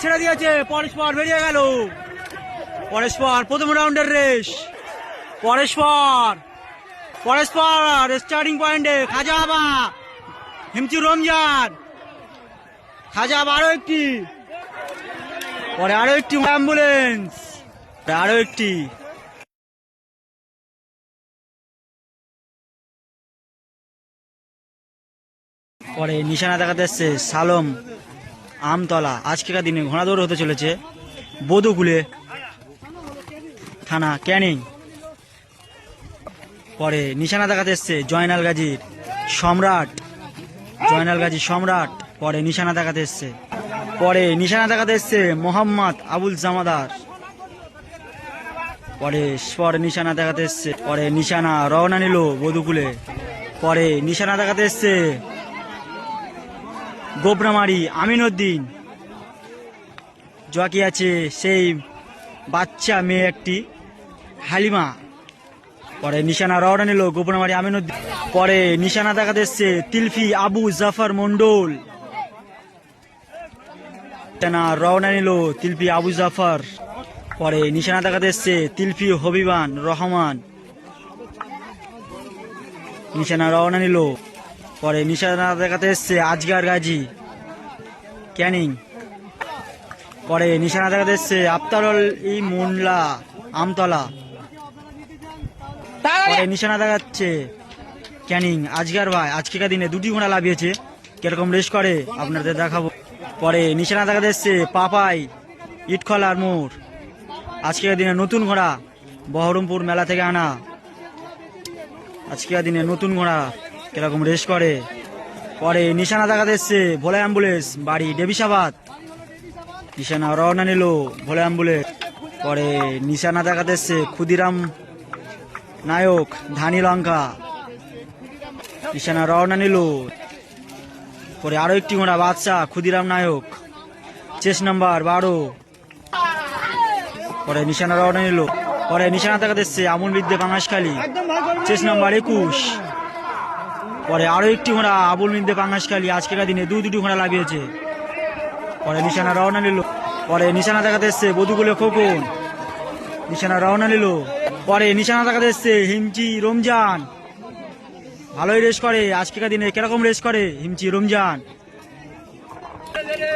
ছেড়ে দিয়েছে, পরস্পর বেরিয়ে গেল। পরস্পর প্রথম রাউন্ডের রেস। পরস্পর স্টার্টিং পয়েন্টে খাজা বাবা, হিমচি রমজান, খাজা বাবা আরো একটি, পরে আরো একটি অ্যাম্বুলেন্স, আরো একটি। পরে নিশানা দেখাতে এসছে সালম আমতলা। আজকেকার দিনে ঘোড়া দৌড় হতে চলেছে বধুকুলে থানা ক্যানিং। পরে নিশানা দেখাতে এসছে জয়নাল গাজীর সম্রাট, সম্রাট। পরে নিশানা দেখাতে এসছে, মোহাম্মদ আবুল জামাদার। পরে নিশানা দেখাতে এসছে, নিশানা রওনা নিল বধুকুলে। পরে নিশানা দেখাতে এসছে গোবরামারি আমিনউদ্দিন। জকি আছে সেই বাচ্চা মেয়ে একটি হালিমা। পরে নিশানা রওনা নিল গোবরামারি আমিনউদ্দিন। পরে নিশানা দেখাতে এসছে তিলফি আবু জাফর মন্ডল। রওনা নিল তিলফি আবু জাফর। পরে নিশানা দেখাতে এসছে তিলফি হবিবান রহমান। নিশানা রওনা নিল। পরে নিশানা দেখাতে এসছে আজগার গাজী ক্যানিং। পরে নিশানা দেখাতে এসছে আফতারুল ই মোল্লা আমতলা। পরে নিশানা দেখাচ্ছে ক্যানিং আজগার ভাই। আজকেকার দিনে দুটি ঘোড়া লাভিয়েছে, কিরকম রেস করে আপনাদের দেখাবো। পরে নিশানা দেখাতে এসছে পাপাই ইটখলার মোড়। আজকেকার দিনে নতুন ঘোড়া, বহরমপুর মেলা থেকে আনা। আজকেকার দিনে নতুন ঘোড়া কিরকম রেস করে। পরে নিশানা দেখাতে এসছে ভোলা অ্যাম্বুলেন্স বাড়ি ডেভিসাবাদ। নিশানা রওনা নিল ভোলা অ্যাম্বুলেন্স। পরে নিশানা দেখাতে এসছে ক্ষুদিরাম নায়ক ধানি লঙ্কা। নিশানা রওনা নিল। পরে আরো একটি ঘোড়া বাদশাহ ক্ষুদিরাম নায়ক, চেস নাম্বার 12। পরে নিশানা রওনা নিল। পরে নিশানা দেখাতে এসছে আমুল বিদ্যে পাঙ্গাসখালী, চেস নাম্বার 21। পরে আরো একটি ঘোড়া আবুল মিদ্দে পাঙ্গাসখালী। আজকেকার দিনে দুটি ঘোড়া লাগিয়েছে। পরে নিশানা রওনা নিল। পরে নিশানা দেখাতে এসছে বধুকুলে খোকন। নিশানা রওনা নিল। পরে নিশানা দেখাতে এসছে হিমচি রমজান। ভালোই রেস করে, আজকেকার দিনে কিরকম রেস করে হিমচি রমজান।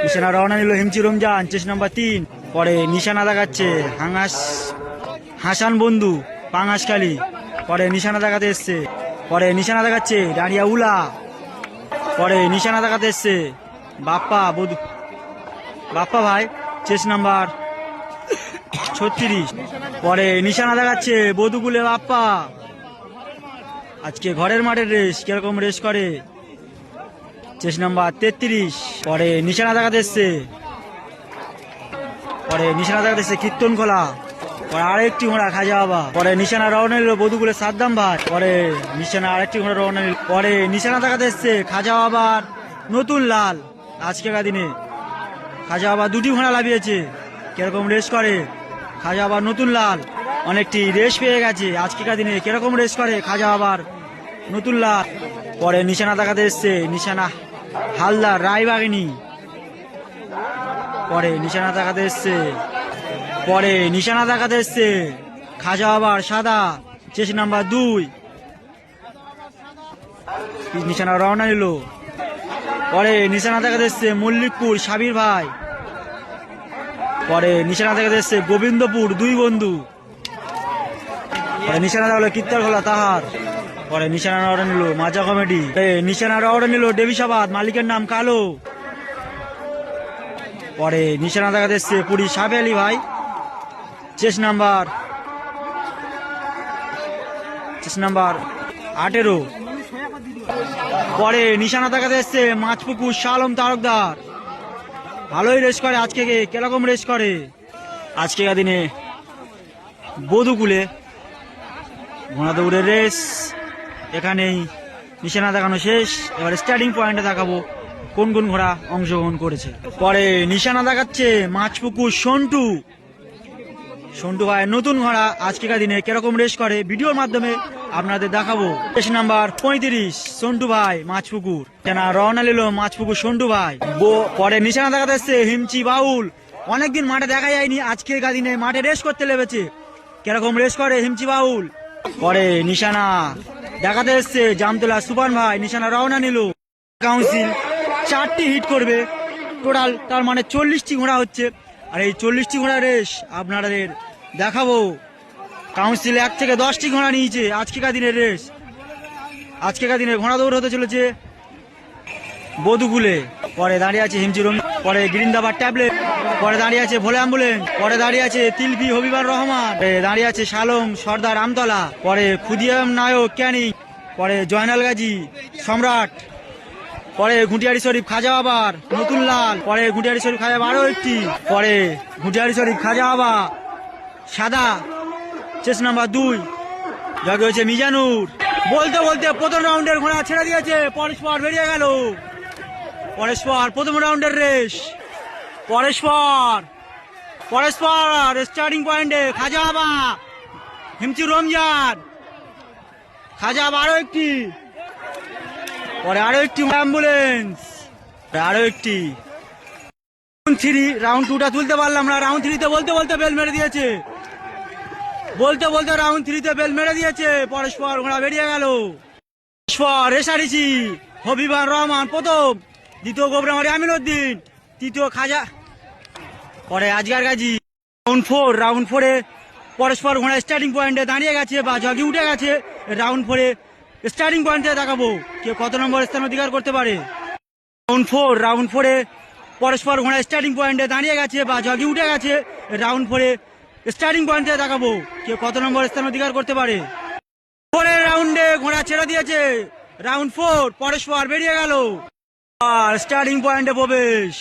নিশানা রওনা নিল হিমচি রমজান, চেস নাম্বার 3। পরে নিশানা দেখাচ্ছে হাসান বন্ধু পাঙ্গাসখালী। পরে নিশানা দেখাতে এসছে, পরে নিশানা দেখাচ্ছে ডাঁড়িয়া উলা। পরে নিশানা দেখাতে এসছে বাপ্পা ভাই, চেস নাম্বার 36। পরে নিশানা দেখাচ্ছে বধুকুলে বাপ্পা। আজকে ঘরের মাঠের রেস, কিরকম রেস করে, চেস নাম্বার 33। পরে নিশানা দেখাতে এসছে, কীর্তন খোলা। পরে আরেকটি ঘোড়া খাজা বাবা। পরে নিশানা রওনা নিল বধুকুলে সাদ্দাম ভাই। পরে নিশানা আরেকটি ঘোড়া রওনা নিল। পরে নিশানা দেখাতে এসছে খাজা বাবার নতুন লাল। আজকেকার দিনে খাজা বাবা দুটি ঘোড়া লাভিয়েছে, কিরকম রেস করে খাজা বাবার নতুন লাল। অনেকটি রেস পেয়ে গেছে, আজকেকার দিনে কিরকম রেস করে খাজা বাবার নতুন লাল। পরে নিশানা দেখাতে এসছে নিশানা হালদার রায়বাগিনী। পরে নিশানা দেখাতে এসছে খাজা বাবার সাদা, চেস নাম্বার 2। নিশানা রওনা নিল। পরে নিশানা দেখাতে এসছে মল্লিকপুর সাবির ভাই। পরে নিশানা দেখাতে এসছে গোবিন্দপুর দুই বন্ধু। পরে নিশানা দেখালো কীর্তনখোলা তাহার। পরে নিশানা রওনা নিল মাজা কমেডি। নিশানা রওনা নিল ডেভিসাবাদ, মালিকের নাম কালো। পরে নিশানা দেখাতে এসছে পুরী সাবে আলী ভাই, চেস নাম্বার 18। পরে নিশানা দেখাতে এসছে মাছপুকুর শালম তারকদার। ভালোই রেস করে, আজকে কিরকম রেস করে আজকেকার দিনে বধুকুলে ঘোড়া দৌড়ের রেস। এখানেই নিশানা দেখানো শেষ। এবার স্টার্টিং পয়েন্টে দেখাবো কোন কোন ঘোড়া অংশগ্রহণ করেছে। পরে নিশানা দেখাচ্ছে মাছপুকুর সন্টু ভাই নতুন ঘোড়া, আজকেকার দিনে কিরকম রেস করে ভিডিওর মাধ্যমে আপনাদের দেখাবো। চেস নাম্বার 35 সন্টু ভাই মাছপুকুর। রওনা নিল মাছপুকুর সন্টু ভাই। পরে নিশানা দেখাতে এসছে হিমচি বাউল অনেকদিন মাঠে দেখা যায়নি, আজকে দিনে মাঠে রেস করতে লেগেছে। কিরকম রেস করে হিমচি বাউল, পরে নিশানা দেখাতে এসছে জামতলা সুপার ভাই, নিশানা রওনা নিল। কাউন্সিল 4টি হিট করবে টোটাল, তার মানে 40টি ঘোড়া হচ্ছে। আর এই 40টি ঘোড়া রেস আপনাদের দেখাবো। কাউন্সিল 1 থেকে 10টি ঘোড়া নিয়েছে আজকেকার দিনের রেস। আজকেকার দিনে ঘোড়া দৌড় হতে চলেছে বধুকুলে। পরে দাঁড়িয়ে আছে হিমচিরম, পরে গ্রিন্দাবাদ ট্যাবলেট, পরে দাঁড়িয়ে আছে ভোলে অ্যাম্বুলেন্স, পরে দাঁড়িয়ে আছে তিলপি হবিবার রহমান, দাঁড়িয়ে আছে শালম সর্দার আমতলা, পরে খুদিয়াম নায়ক ক্যানিং, পরে জয়নাল গাজী সম্রাট, পরে ঘুটিয়ারি শরীফ খাজা বাবার নতুন লাল, পরে ঘুটিয়ারি শরীফ খাজা বাবা আরো একটি, পরে ঘুটিয়ারি শরীফ খাজা বাবা সাদা চেস নাম্বার 2 জগে হয়েছে মিজানুর। বলতে বলতে প্রথম রাউন্ডের ঘোড়া ছেড়ে দিয়েছে, পরস্পর বেরিয়ে গেল। পরস্পর প্রথম রাউন্ডের রেস, পরস্পর স্টার্টিং পয়েন্টে খাজা বাবা হিমচি রমজান, খাজা বাবা আরো একটি, পরে আরো একটি অ্যাম্বুলেন্স, আরো একটি। রাউন্ড 2টা তুলতে পারলাম না। রাউন্ড 3-তে বলতে বলতে বেল মেরে দিয়েছে, রাউন্ড 3-তে বেল মেরে দিয়েছে। পরস্পর ঘোড়া বেরিয়ে গেল। পরস্পর রেসারেসি হবিবার রহমান প্রথম, দ্বিতীয় গোবরামারি আমিনউদ্দিন, তৃতীয় খাজা, পরে আজগার গাজী। রাউন্ড 4-এ পরস্পর ঘোড়া স্টার্টিং পয়েন্টে দাঁড়িয়ে গেছে বা জগে উঠে গেছে। রাউন্ড 4-এ স্টার্টিং পয়েন্টে দেখাবো কে কত নম্বর স্থান অধিকার করতে পারে। রাউন্ড 4-এ পরস্পর ঘোড়া স্টার্টিং পয়েন্টে দাঁড়িয়ে গেছে বা জগে উঠে গেছে। রাউন্ড 4-এ স্টার্টিং পয়েন্টে দেখাবো কে কত নম্বর স্থান অধিকার করতে পারে। পরের রাউন্ডে ঘোড়া ছেড়ে দিয়েছে। রাউন্ড 4 পরস্পর বেরিয়ে গেল আর স্টার্টিং পয়েন্টে প্রবেশ।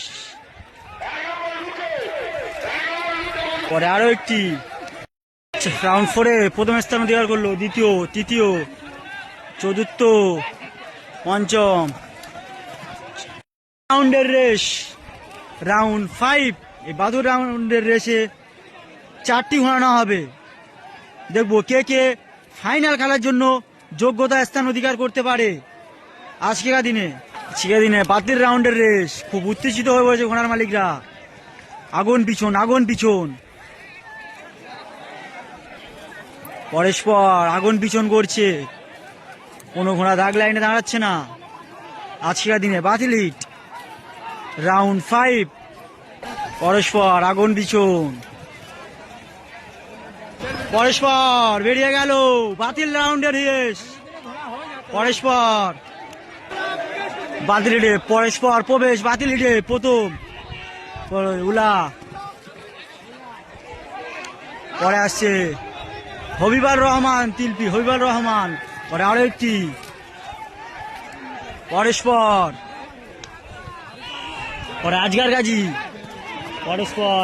পরে আরো একটি রাউন্ড 4-এ প্রথম স্থান অধিকার করলো, দ্বিতীয়, তৃতীয়, চতুর্থ, পঞ্চম। রাউন্ডের রেস রাউন্ড 5, এই বাদুর রাউন্ডের রেসে 4টি ঘোড়া নেওয়া হবে। দেখবো কে কে ফাইনাল খেলার জন্য যোগ্যতা স্থান অধিকার করতে পারে। আজকেকার দিনে বাতিল রাউন্ডের রেস খুব উত্তেজিত হয়ে পড়েছে ঘোড়ার মালিকরা। আগুন পিছন পরস্পর আগুন পিছন করছে, কোনো ঘোড়া দাগ লাইনে দাঁড়াচ্ছে না। আজকেকার দিনে বাতিল হিট রাউন্ড 5, পরস্পর আগুন পিছন, পরস্পর বেরিয়ে গেল বাতিল রাউন্ডের রেস। পরস্পর বাতিল হিটে পরস্পর প্রবেশ, বাতিল হিটে প্রথম উলা, পরে আসছে হবিবার রহমান তিলপি হবিবার রহমান, পরে আরো একটি, পরস্পর, পরে আজগার গাজী, পরস্পর,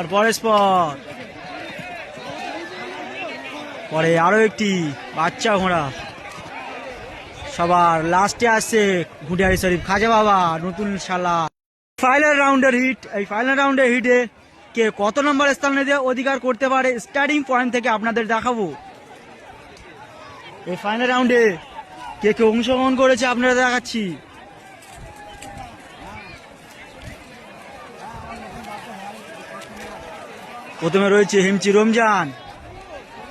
পরে আরো একটি বাচ্চা ঘোড়া। সবার লাস্টে আসছে ঘুটিয়ারি শরীফ খাজা বাবা নতুন শালা। ফাইনাল রাউন্ডের হিট, এই ফাইনাল রাউন্ডের হিটে কে কত নম্বর স্থানে অধিকার করতে পারে স্টার্টিং পয়েন্ট থেকে আপনাদের দেখাবো। এই ফাইনাল রাউন্ডে কে কে অংশগ্রহণ করেছে আপনারা দেখাচ্ছি। প্রথমে রয়েছে হিমচি রমজান,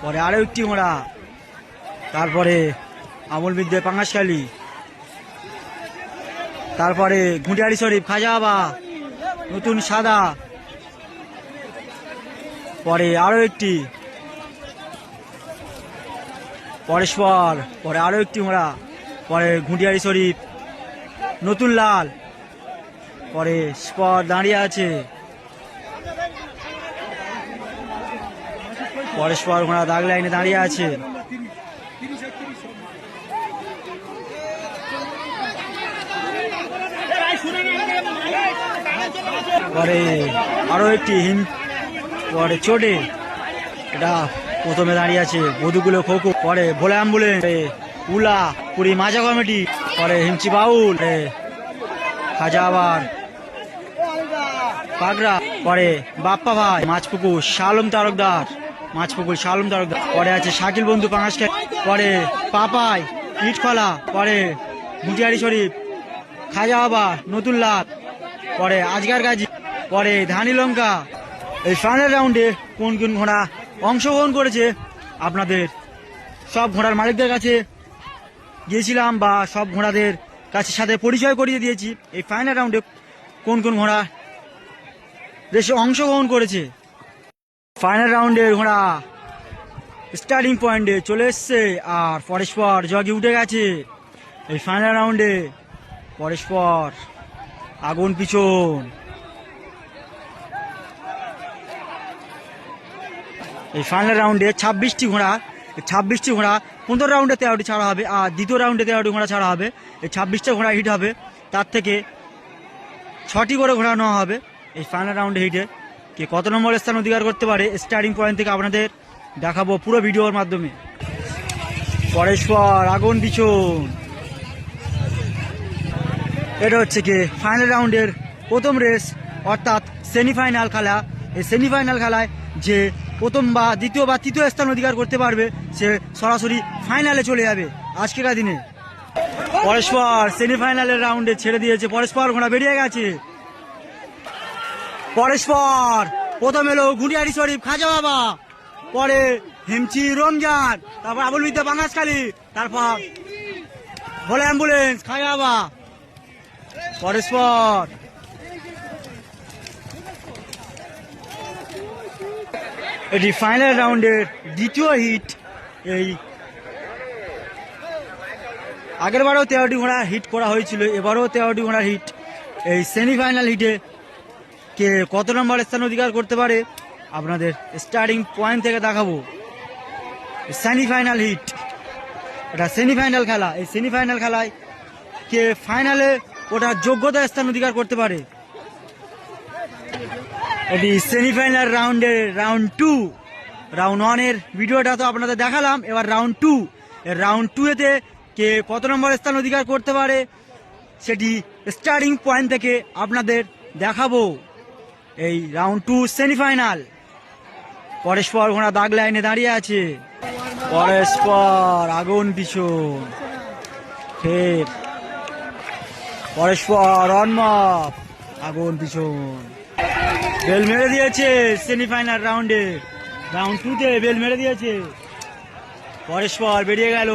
পরে আরো একটি ঘোড়া, তারপরে আমল বিদ্যে পাঙ্গাসখালী, তারপরে ঘুটিয়ারি শরীফ খাজা বাবা নতুন সাদা, পরে আরো একটি, পরস্পর, পরে আরো একটি ঘোড়া, পরে ঘুটিয়ারি শরীফ নতুন লাল, পরে স্পট দাঁড়িয়ে আছে। পরস্পর ঘোড়া দাগ লাইনে দাঁড়িয়ে আছে। পরে আরো একটি পরে চোটে, এটা প্রথমে দাঁড়িয়ে আছে বধুগুলো খোকো, পরে ভোলে অ্যাম্বুলেন্স, উলা পুরী মাজা কমিটি, পরে হিমচি বাউল, খাজা আবার পাগড়া, পরে বাপ্পা ভাই মাছপুকুর শালম তারকদার, পরে আছে শাকিল বন্ধু পাঙ্গাসখালী, পরে পাপাই ইটখলা, পরে ঘুটিয়ারি শরীফ খাজা বাবা নতুন লাভ, পরে আজগার গাজী, পরে ধানি লঙ্কা, এই ফাইনাল রাউন্ডে কোন কোন ঘোড়া অংশগ্রহণ করেছে আপনাদের সব ঘোড়ার মালিকদের কাছে গিয়েছিলাম বা সব ঘোড়াদের কাছে সাথে পরিচয় করিয়ে দিয়েছি। এই ফাইনাল রাউন্ডে কোন কোন ঘোড়া রেসে অংশগ্রহণ করেছে। ফাইনাল রাউন্ডের ঘোড়া স্টার্টিং পয়েন্টে চলে এসছে আর পরস্পর জগে উঠে গেছে। এই ফাইনাল রাউন্ডে পরস্পর আগুন পিছন। এই ফাইনাল রাউন্ডে 26টি ঘোড়া, 26টি ঘোড়া 15 রাউন্ডে 13টি ছাড়া হবে আর দ্বিতীয় রাউন্ডে 13টি ঘোড়া ছাড়া হবে। এই 26টা ঘোড়া হিট হবে, তার থেকে 6টি করে ঘোড়া নেওয়া হবে। এই ফাইনাল রাউন্ডে হিটে কে কত নম্বর স্থান অধিকার করতে পারে স্টার্টিং পয়েন্ট থেকে আপনাদের দেখাবো পুরো ভিডিওর মাধ্যমে। পরস্পর আগুন পিছন। এটা হচ্ছে কি ফাইনাল রাউন্ডের প্রথম রেস, অর্থাৎ সেমিফাইনাল খেলা। এই সেমিফাইনাল খেলায় যে প্রথম বা দ্বিতীয় বা তৃতীয় স্থান অধিকার করতে পারবে সে সরাসরি ফাইনালে চলে যাবে আজকের দিনে। পরস্পর সেমিফাইনালের রাউন্ডে ছেড়ে দিয়েছে, পরস্পর ঘোড়া বেরিয়ে গেছে। পরস্পর প্রথম এলো গুনিয়ারি শরীফ খাজা বাবা, পরে হেমচি রমজান, তারপর আবুল বিদ্যা বাঙ্গাসখালী, তারপর ভোলে অ্যাম্বুলেন্স খাজা বাবা। পরস্পর এটি ফাইনাল রাউন্ডের দ্বিতীয় হিট। এই আগেরবারও 13টি ঘোড়া হিট করা হয়েছিল, এবারও 13টি ঘোড়ার হিট। এই সেমিফাইনাল হিটে কে কত নম্বর স্থান অধিকার করতে পারে আপনাদের স্টার্টিং পয়েন্ট থেকে দেখাবো। সেমিফাইনাল হিট, এটা সেমিফাইনাল খেলা। এই সেমিফাইনাল খেলায় কে ফাইনালে ওটা যোগ্যতা স্থান অধিকার করতে পারে। এটি সেমিফাইনাল রাউন্ডের রাউন্ড 2। রাউন্ড 1-এর ভিডিওটা তো আপনাদের দেখালাম, এবার রাউন্ড 2। রাউন্ড 2-এতে কে কত নম্বর স্থান অধিকার করতে পারে সেটি স্টার্টিং পয়েন্ট থেকে আপনাদের দেখাবো। এই রাউন্ড 2 সেমিফাইনাল। পরস্পর ঘোড়া দাগ লাইনে দাঁড়িয়ে আছে, পরস্পর আগুন পিছন। ফের পরস্পর অনমাপ আগুন পিছন। বেল মেরে দিয়েছে সেমিফাইনাল রাউন্ডে, রাউন্ড 2-তে বেল মেরে দিয়েছে। পরস্পর বেরিয়ে গেল।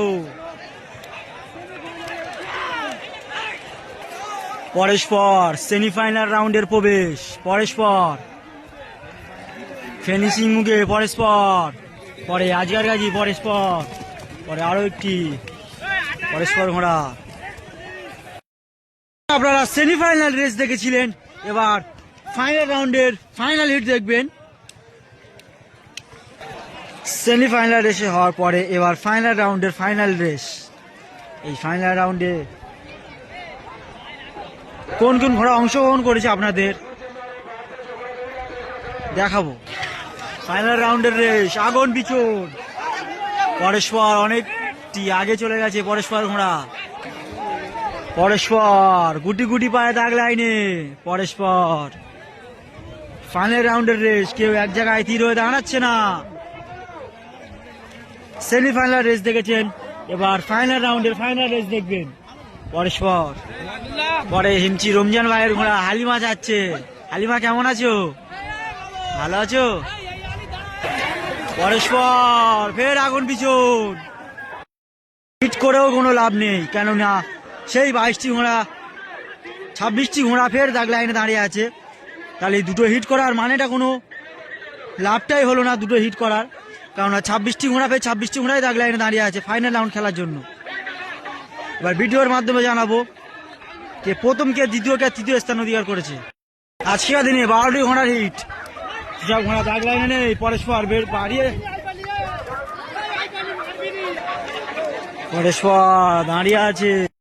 পরস্পর সেমিফাইনাল রাউন্ডের প্রবেশ। পরস্পর ফিনিশিং মুখে পরস্পর, পরে আজগার গাজী পরস্পর, পরে আরো একটি পরস্পর ঘোড়া। আপনারা সেমিফাইনাল রেস দেখেছিলেন, এবার ফাইনাল রাউন্ডের ফাইনাল হিট দেখবেন। সেমিফাইনাল রেসে হওয়ার পরে এবার ফাইনাল রাউন্ডের ফাইনাল রেস। এই ফাইনাল রাউন্ডে কোন কোন ঘোড়া অংশগ্রহণ করেছে আপনাদের দেখাবো। ফাইনাল রাউন্ডের রেস, আগুন পিছন। পরস্পর অনেকটি আগে চলে গেছে পরস্পর ঘোড়া। পরস্পর গুটি গুটি পায়ে দাগ লাইনে। পরস্পর ফাইনাল রাউন্ডের রেস, কেউ এক জায়গায় তীর হয়ে দাঁড়াচ্ছে না। সেমিফাইনাল রেস দেখেছেন, এবার ফাইনাল রাউন্ডের ফাইনাল রেস দেখবেন। পরস্পর পরে হিমচি রমজান ভাইয়ের ঘোড়া হালিমা যাচ্ছে। হালিমা কেমন আছো? ভালো আছো? পরস্পর ফের আগুন পিছন। হিট করেও কোনো লাভ নেই, কেননা সেই 22টি ঘোড়া 26টি ঘোড়া ফের দাগ লাইনে দাঁড়িয়ে আছে। তাহলে দুটো হিট করার মানেটা কোনো লাভটাই হলো না দুটো হিট করার, কেননা 26টি ঘোড়া ফের 26টি ঘোড়াই দাগ লাইনে দাঁড়িয়ে আছে ফাইনাল রাউন্ড খেলার জন্য। এবার ভিডিওর মাধ্যমে জানাবো কে প্রথম, কে দ্বিতীয়, কে তৃতীয় স্থান অধিকার করেছে। আজকের দিনে 12টি ঘোড়ার হিট, সব ঘোড়া দাগ লাইনে নেই। পরস্পর বের বাড়িয়ে পরস্পর দাঁড়িয়ে আছে।